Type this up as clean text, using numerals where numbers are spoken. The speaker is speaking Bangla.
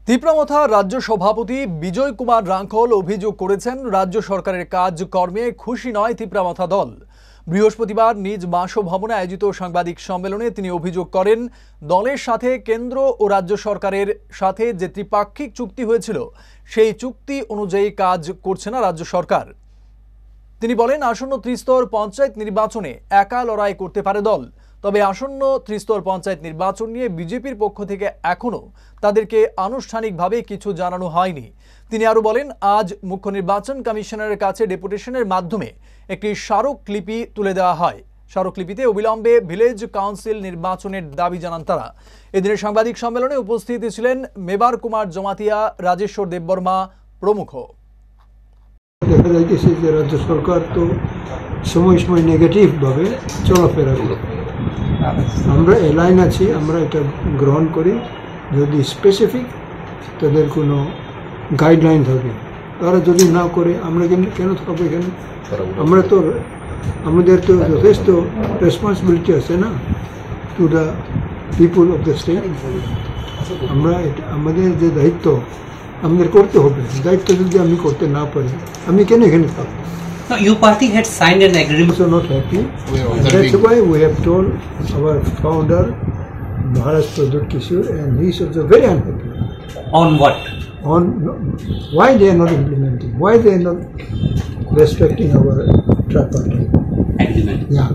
তিপ্রামথা রাজ্য সভাপতি বিজয় কুমার রাঙ্খল অভিযোগ করেছেন রাজ্য সরকারের কাজকর্মে খুশি নয় তিপ্রামথা দল। বৃহস্পতিবার নিজ বাসভবনে আয়োজিত সাংবাদিক সম্মেলনে তিনি অভিযোগ করেন দলের সাথে কেন্দ্র ও রাজ্য সরকারের সাথে যে ত্রিপাক্ষিক চুক্তি হয়েছিল সেই চুক্তি অনুযায়ী কাজ করছে না রাজ্য সরকার। তিনি বলেন আসন্ন ত্রিস্তর পঞ্চায়েত নির্বাচনে একা লড়াই করতে পারে দল, তবে আসন্ন ত্রিস্তর পঞ্চায়েত নির্বাচন নিয়ে বিজেপির পক্ষ থেকে এখনো তাদেরকে আনুষ্ঠানিকভাবে কিছু জানানো হয়নি। তিনি আরো বলেন আজ মুখ্য নির্বাচন কমিশনারের কাছে ডেপুটেশনের মাধ্যমে একটি স্মারকলিপি তুলে দেওয়া হয়। স্মারকলিপিতে অবিলম্বে ভিলেজ কাউন্সিল নির্বাচনের দাবি জানান তারা। এদিনের সাংবাদিক সম্মেলনে উপস্থিত ছিলেন মেবার কুমার জমাতিয়া, রাজেশ্বর দেববর্মা প্রমুখ। দেখা যাইতেছে যে রাজ্য সরকার তো সময় সময় নেগেটিভ ভাবে চলাফেরা করে। আমরা এলাইন আছি, আমরা এটা গ্রহণ করি যদি স্পেসিফিক তাদের কোনো গাইডলাইন থাকে। তারা যদি না করে আমরা কেন থাকবো এখানে? আমাদের তো যথেষ্ট রেসপন্সিবিলিটি আছে না to the people of the state. আমরা এটা আমাদের যে দায়িত্ব আমাদের করতে হবে। দায়িত্ব যদি আমি করতে না পারি আমি কেন এখানে থাকবো? No, your party had signed an agreement. So not happy. That's why we have told our founder Bharat Pradut Kishore, and he is also very unhappy. On what? On why they are not implementing, why they are not respecting our tripartite Agreement. Yeah.